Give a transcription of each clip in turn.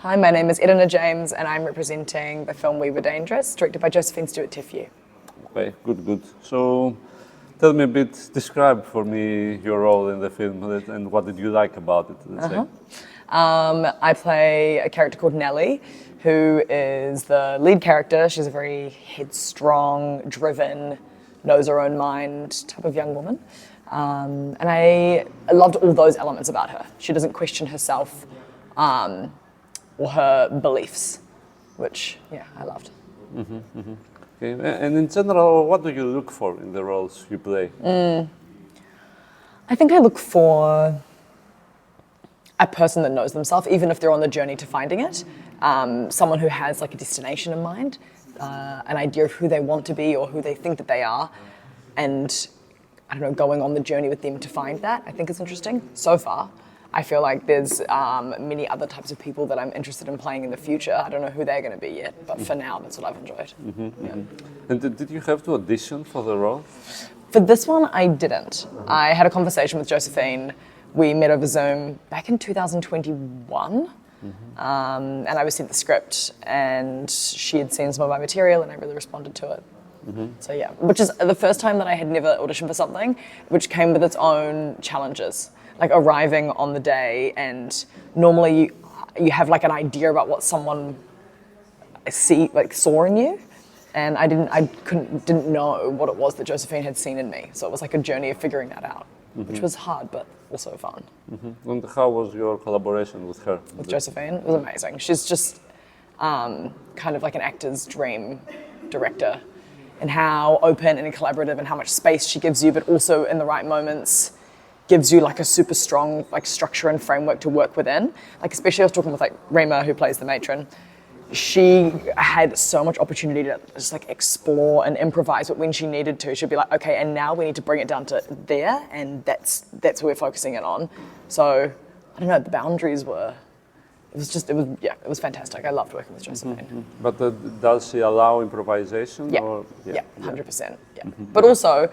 Hi, my name is Erana James and I'm representing the film We Were Dangerous, directed by Josephine Stewart-Te Whiu. Okay, good. So, tell me a bit, describe for me your role in the film and what did you like about it, let's say. I play a character called Nellie, who is the lead character. She's a very headstrong, driven, knows her own mind type of young woman. And I loved all those elements about her. She doesn't question herself or her beliefs, which, I loved. Okay. And in general, what do you look for in the roles you play? I think I look for a person that knows themselves, even if they're on the journey to finding it. Someone who has like a destination in mind, an idea of who they want to be or who they think that they are, and I don't know, going on the journey with them to find that, I think is interesting. So far, I feel like there's many other types of people that I'm interested in playing in the future. I don't know who they're going to be yet, but for now, that's what I've enjoyed. And did you have to audition for the role? For this one, I didn't. I had a conversation with Josephine. We met over Zoom back in 2021, and I was sent the script, and she had seen some of my material, and I really responded to it. So yeah, which is the first time that I had never auditioned for something, which came with its own challenges. Like arriving on the day, and normally you have like an idea about what someone saw in you, and I didn't know what it was that Josephine had seen in me. So it was like a journey of figuring that out, which was hard but also fun. And how was your collaboration with her? With Josephine, it was amazing. She's just kind of like an actor's dream director, and how open and collaborative and how much space she gives you, but also in the right moments gives you like a super strong like structure and framework to work within. Like especially I was talking with like Rima, who plays the matron. She had so much opportunity to just like explore and improvise, but when she needed to, she'd be like, okay, and now we need to bring it down to there, and that's what we're focusing it on. So I don't know, the boundaries were. It was fantastic. I loved working with Josephine. But does she allow improvisation? Yeah, or? 100%. Yeah, but also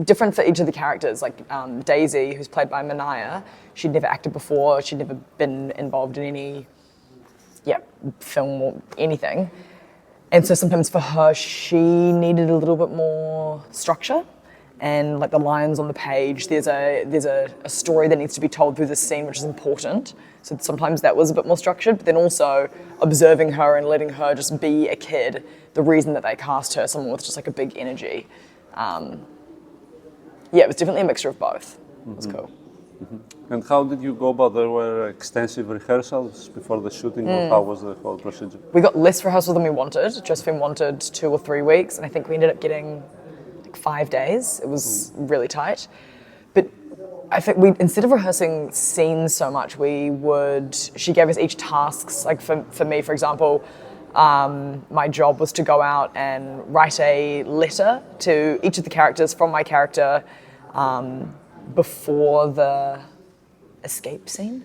different for each of the characters. Like Daisy, who's played by Manaya, she'd never acted before. She'd never been involved in any film or anything, and so sometimes for her, she needed a little bit more structure. And like the lines on the page, there's a story that needs to be told through this scene, which is important. So sometimes that was a bit more structured, but then also observing her and letting her just be a kid. The reason that they cast her, someone with just like a big energy. It was definitely a mixture of both. It was cool. And how did you go about? There were extensive rehearsals before the shooting, or how was the whole procedure? We got less rehearsal than we wanted. Josephine wanted 2 or 3 weeks, and I think we ended up getting 5 days. It was really tight. But I think instead of rehearsing scenes so much, she gave us each tasks. Like for me, for example, my job was to go out and write a letter to each of the characters from my character before the escape scene,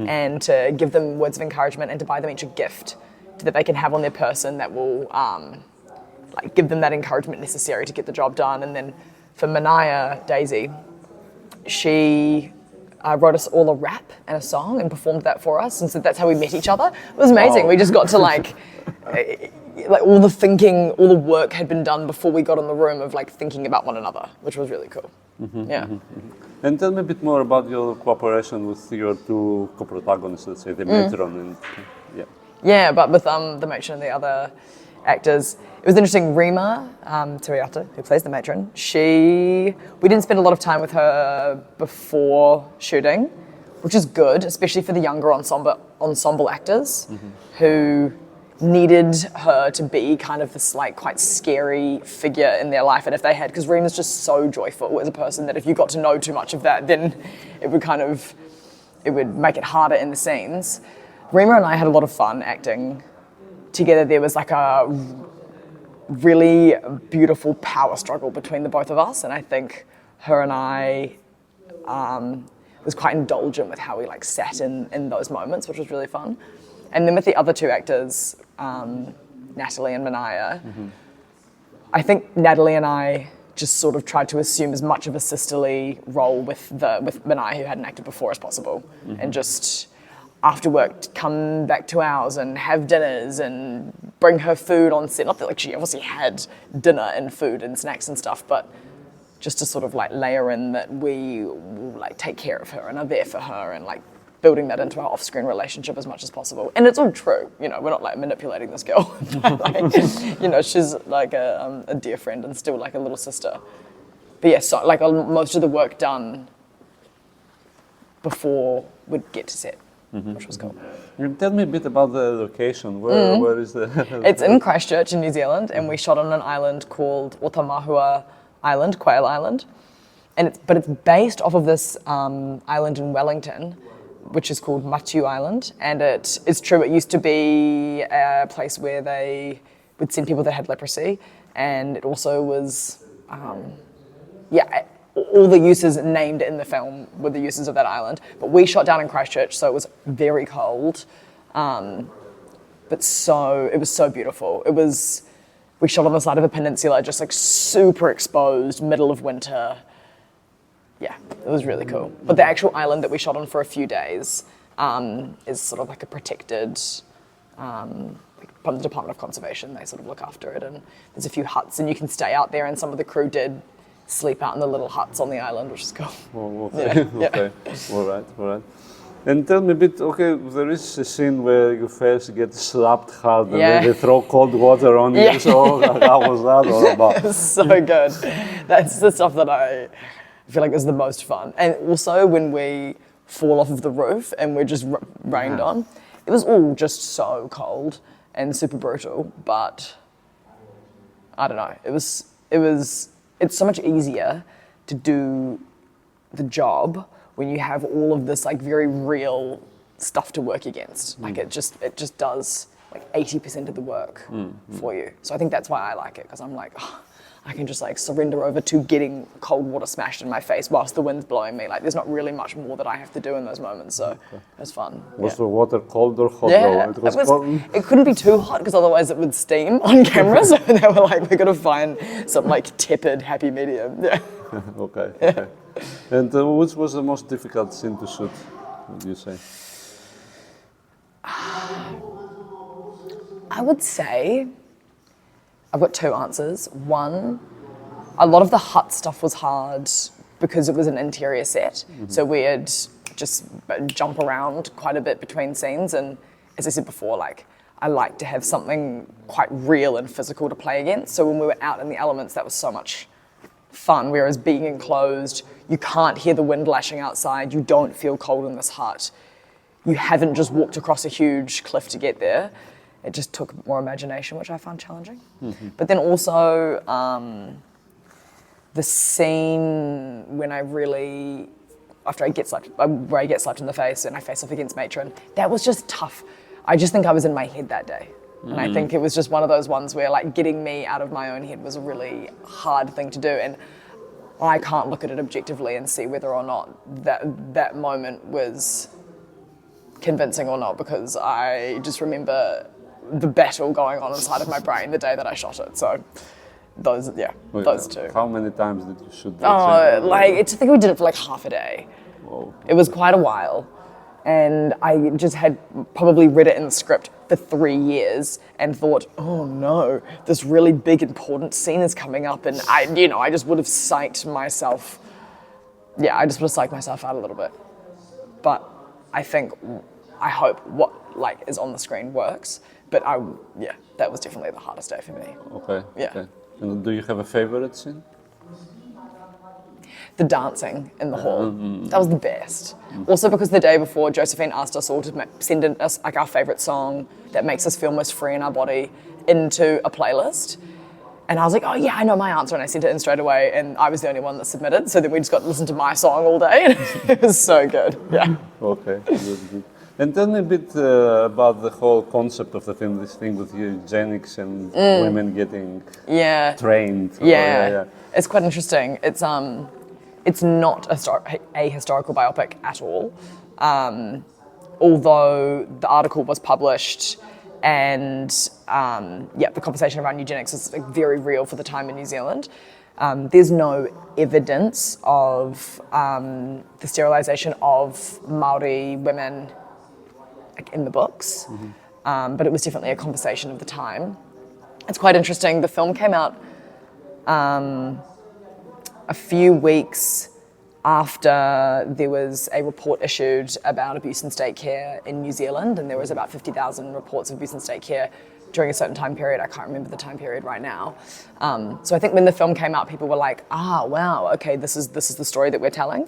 and to give them words of encouragement and to buy them each a gift that they can have on their person that will give them that encouragement necessary to get the job done. And then for Manaya, Daisy, she wrote us all a rap and a song and performed that for us, and so that's how we met each other. It was amazing. Wow. We just got to like all the thinking, all the work had been done before we got in the room of like thinking about one another, which was really cool. And tell me a bit more about your cooperation with your 2 co-protagonists, let's say the matron and but with the matron and the other actors, it was interesting. Rima Turiata, who plays the matron, we didn't spend a lot of time with her before shooting, which is good, especially for the younger ensemble actors who needed her to be kind of this like quite scary figure in their life. And if they had, because Rima's just so joyful as a person that if you got to know too much of that, then it would make it harder in the scenes. Rima and I had a lot of fun acting together. There was like a really beautiful power struggle between the both of us, and I think her and I was quite indulgent with how we like sat in those moments, which was really fun. And then with the other 2 actors, Natalie and Manaya, I think Natalie and I just sort of tried to assume as much of a sisterly role with Manaya, who hadn't acted before, as possible, and just after work come back to ours and have dinners and bring her food on set. Not that like she obviously had dinner and food and snacks and stuff, but just to sort of like layer in that we will like take care of her and are there for her and like building that into our off-screen relationship as much as possible. And it's all true, you know, we're not like manipulating this girl. Like, you know, she's like a dear friend and still like a little sister. But yeah, so like most of the work done before we'd get to set, which was cool. Tell me a bit about the location. Where is the... It's in Christchurch in New Zealand, and we shot on an island called Otamahua Island, Quail Island. But it's based off of this island in Wellington, which is called Matiu Island. And it's true, it used to be a place where they would send people that had leprosy. And it also was, all the uses named in the film were the uses of that island. But we shot down in Christchurch, so it was very cold. But it was so beautiful. We shot on the side of a peninsula, just like super exposed, middle of winter. Yeah, it was really cool. But the actual island that we shot on for a few days is sort of like a protected, from the Department of Conservation, they sort of look after it. And there's a few huts and you can stay out there, and some of the crew did sleep out in the little huts on the island, which is cool. Oh, okay, yeah. Okay, all right. And tell me a bit, okay, there is a scene where you first get slapped hard and then they throw cold water on you, so how was that all about? It's so good. That's the stuff that I feel like is the most fun. And also when we fall off of the roof and we're just rained on, it was all just so cold and super brutal, but I don't know, it's so much easier to do the job when you have all of this like very real stuff to work against. Like it just does like 80% of the work for you. So I think that's why I like it, because I'm like, I can just like surrender over to getting cold water smashed in my face whilst the wind's blowing me. Like there's not really much more that I have to do in those moments. So it's fun. Was the water cold or hot? Yeah, it couldn't be too hot because otherwise it would steam on camera. So they were like, we're gonna find some like tepid, happy medium. Yeah. Okay. And which was the most difficult scene to shoot, would you say? I would say I've got two answers. One, a lot of the hut stuff was hard because it was an interior set. So we'd just jump around quite a bit between scenes. And as I said before, like I like to have something quite real and physical to play against. So when we were out in the elements, that was so much fun. Whereas being enclosed, you can't hear the wind lashing outside. You don't feel cold in this hut. You haven't just walked across a huge cliff to get there. It just took more imagination, which I found challenging. But then also the scene when after I get slapped, where I get slapped in the face and I face off against Matron, that was just tough. I just think I was in my head that day. And I think it was just one of those ones where like getting me out of my own head was a really hard thing to do. And I can't look at it objectively and see whether or not that moment was convincing or not, because I just remember the battle going on inside of my brain the day that I shot it. So those two. How many times did you shoot that scene? I think we did it for like half a day. Whoa. It was quite a while. And I just had probably read it in the script for 3 years and thought, oh no, this really big important scene is coming up, and I just would have psyched myself. Yeah, I just would have psyched myself out a little bit. But I hope what like is on the screen works. But that was definitely the hardest day for me. Okay. Yeah. Okay. And do you have a favorite scene? The dancing in the hall. That was the best. Also because the day before, Josephine asked us all to send in us like our favourite song that makes us feel most free in our body into a playlist. And I was like, oh yeah, I know my answer. And I sent it in straight away, and I was the only one that submitted. So then we just got to listen to my song all day, and it was so good. Yeah. Okay, good. And tell me a bit about the whole concept of the film, this thing with eugenics and women getting trained. Yeah. It's quite interesting. It's not a historical biopic at all, although the article was published, and the conversation around eugenics is like very real for the time in New Zealand. There's no evidence of the sterilisation of Māori women like in the books, but it was definitely a conversation of the time. It's quite interesting. The film came out a few weeks after there was a report issued about abuse in state care in New Zealand, and there was about 50,000 reports of abuse in state care during a certain time period. I can't remember the time period right now. So I think when the film came out, people were like, wow, okay, this is the story that we're telling.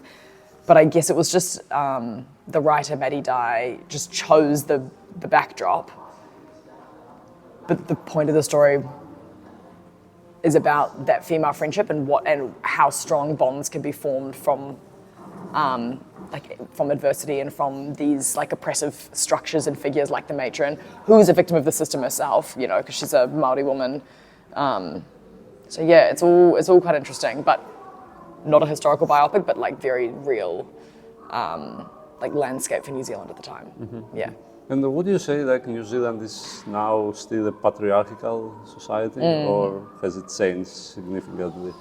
But I guess it was just the writer, Maddie Dye, just chose the backdrop. But the point of the story is about that female friendship and how strong bonds can be formed from from adversity and from these like oppressive structures and figures like the matron, who is a victim of the system herself, you know, because she's a Māori woman. So yeah, it's all quite interesting, but not a historical biopic, but like very real like landscape for New Zealand at the time. Yeah. And would you say like New Zealand is now still a patriarchal society, or has it changed significantly?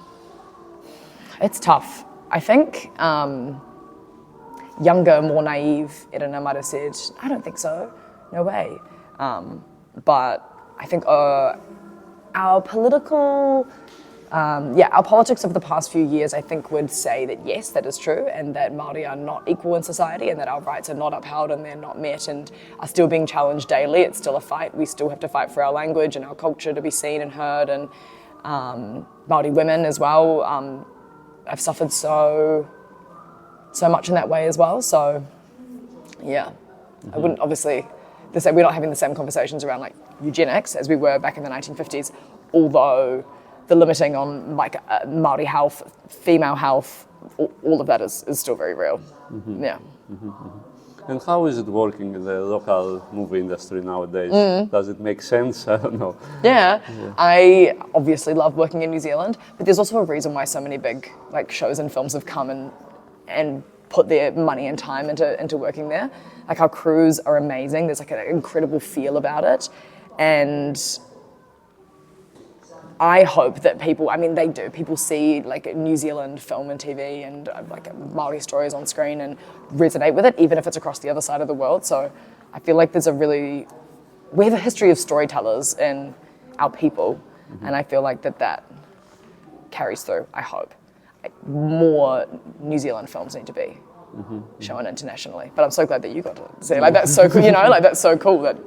It's tough. I think younger, more naive Erana might have said, I don't think so, no way. But I think our political, our politics of the past few years, I think would say that yes, that is true, and that Māori are not equal in society, and that our rights are not upheld and they're not met and are still being challenged daily. It's still a fight. We still have to fight for our language and our culture to be seen and heard, and Māori women as well have suffered so much in that way as well. So yeah, I wouldn't obviously, we're not having the same conversations around like eugenics as we were back in the 1950s, although the limiting on like Māori health, female health, all of that is still very real. Yeah. And how is it working in the local movie industry nowadays? Does it make sense? I don't know. Yeah, I obviously love working in New Zealand, but there's also a reason why so many big like shows and films have come and put their money and time into working there. Like our crews are amazing. There's like an incredible feel about it, and I hope that people see like New Zealand film and TV and like Māori stories on screen and resonate with it, even if it's across the other side of the world. So I feel like we have a history of storytellers in our people, and I feel like that carries through, I hope. Like, more New Zealand films need to be shown internationally. But I'm so glad that you got to see, like that's so cool, you know, like that's so cool that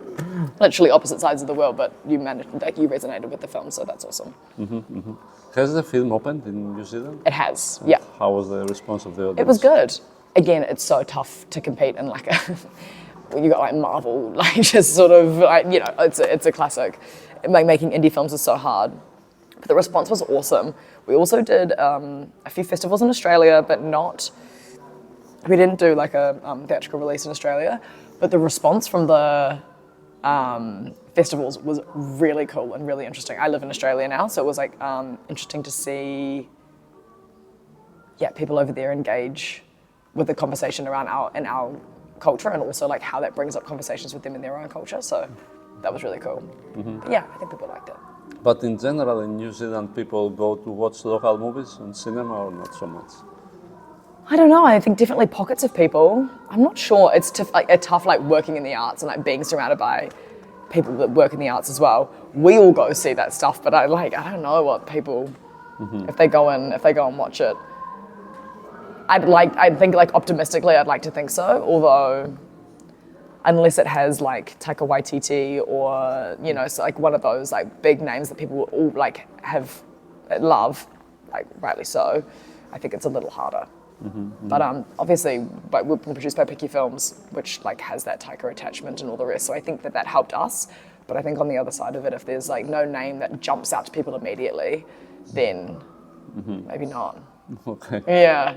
literally opposite sides of the world, but you resonated with the film, so that's awesome. Has the film opened in New Zealand? It has, yeah. How was the response of the audience? It was good. Again, it's so tough to compete in like you got like Marvel, like just sort of like, you know, it's a classic. Like making indie films is so hard. But the response was awesome. We also did a few festivals in Australia, but we didn't do like a theatrical release in Australia, but the response from the festivals was really cool and really interesting. I live in Australia now, so it was like interesting to see people over there engage with the conversation around our culture, and also like how that brings up conversations with them in their own culture. So that was really cool. But yeah, I think people liked it. But in general, in New Zealand, people go to watch local movies on cinema, or not so much? I don't know. I think definitely pockets of people. I'm not sure. It's tough like working in the arts and like being surrounded by people that work in the arts as well. We all go see that stuff, but I don't know what people if they go and watch it. I think like optimistically, I'd like to think so. Although, unless it has like Taika Waititi or you know, so like one of those like big names that people all like love, like rightly so, I think it's a little harder. But obviously, like, we're produced by Picky Films, which like has that Taika attachment and all the rest. So I think that helped us. But I think on the other side of it, if there's like no name that jumps out to people immediately, then maybe not. Okay. Yeah.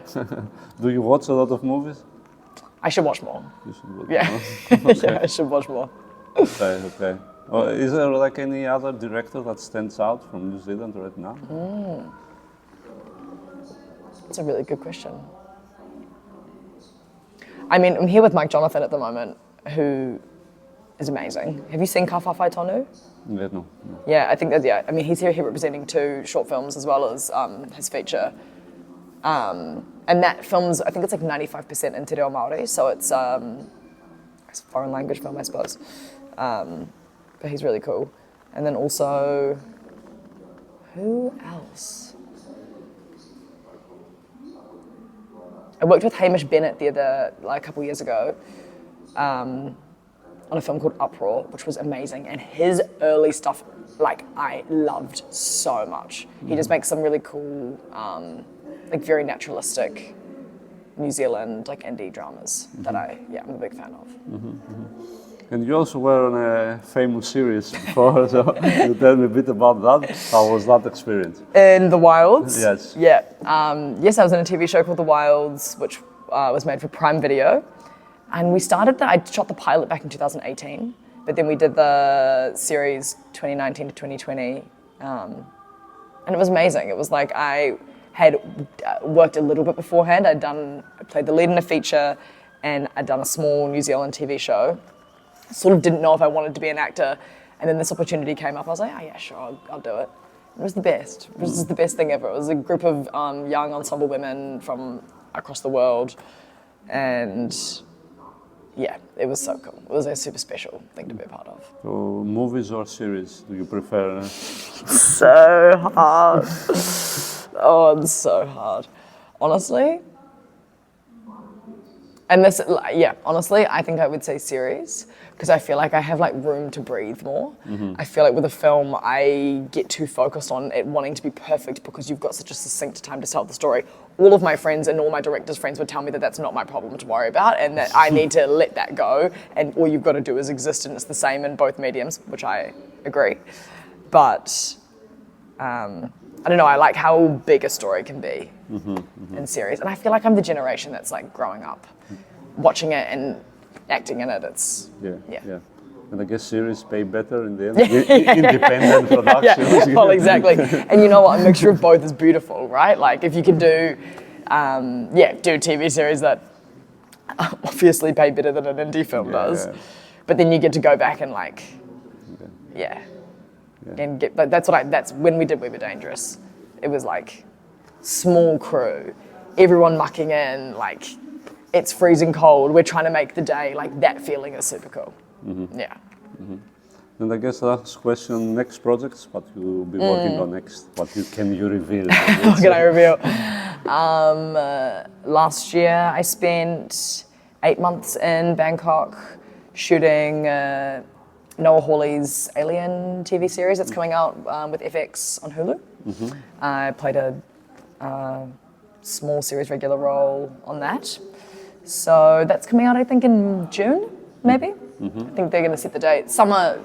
Do you watch a lot of movies? I should watch more. You should watch more. Okay. Yeah, I should watch more. Okay. Is there like any other director that stands out from New Zealand right now? That's a really good question. I mean, I'm here with Mike Jonathan at the moment, who is amazing. Have you seen Ka Whawhai Tonu? Yeah, no. Yeah, I think that, I mean, he's here representing 2 short films as well as his feature. And that film's, I think it's like 95% in te reo Māori, so it's foreign language film, I suppose. But he's really cool. And then also, who else? I worked with Hamish Bennett a couple years ago on a film called Uproar, which was amazing. And his early stuff, I loved so much. He just makes some really cool, very naturalistic New Zealand indie dramas that I'm a big fan of. And you also were on a famous series before, so you tell me a bit about that. How was that experience? In The Wilds? Yes. Yeah. Yes, I was in a TV show called The Wilds, which was made for Prime Video. And I shot the pilot back in 2018, but then we did the series 2019 to 2020. And it was amazing. It was I had worked a little bit beforehand. I played the lead in a feature, and I'd done a small New Zealand TV show. Sort of didn't know if I wanted to be an actor, and then this opportunity came up. I was like, oh yeah, sure, I'll do it. It was the best. It was just the best thing ever. It was a group of young ensemble women from across the world, and yeah, it was so cool. It was a super special thing to be a part of. So, movies or series do you prefer? So hard. Oh, it's so hard. Honestly, honestly, I think I would say series, because I feel like I have room to breathe more. I feel like with a film, I get too focused on it wanting to be perfect because you've got such a succinct time to tell the story. All of my friends and all my director's friends would tell me that that's not my problem to worry about, and that I need to let that go, and all you've got to do is exist, and it's the same in both mediums, which I agree. But I don't know, I like how big a story can be in series. And I feel like I'm the generation that's growing up, watching it and acting in it. It's, yeah. And I guess series pay better in the end. Independent productions. Yeah. Well, exactly. And you know what, a mixture of both is beautiful, right? If you can do TV series that obviously pay better than an indie film does, but then you get to go back and and get, that's when we did We Were Dangerous. It was small crew, everyone mucking in, it's freezing cold, we're trying to make the day, that feeling is super cool. Yeah. And I guess last question, next projects, what you'll be working on next, can you reveal? What can I reveal? Last year I spent 8 months in Bangkok shooting Noah Hawley's Alien TV series that's coming out with FX on Hulu. I played a small series regular role on that. So that's coming out, I think, in June, maybe. I think they're going to set the date. Summer,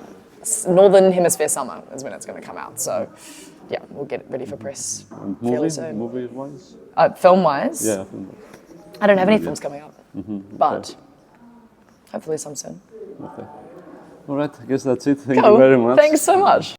Northern Hemisphere summer is when it's going to come out. So yeah, we'll get it ready for press fairly soon. Movie-wise? Film-wise? Yeah, film-wise. I don't have any films coming up, but hopefully some soon. Okay. All right, I guess that's it. Thank you very much. Thanks so much.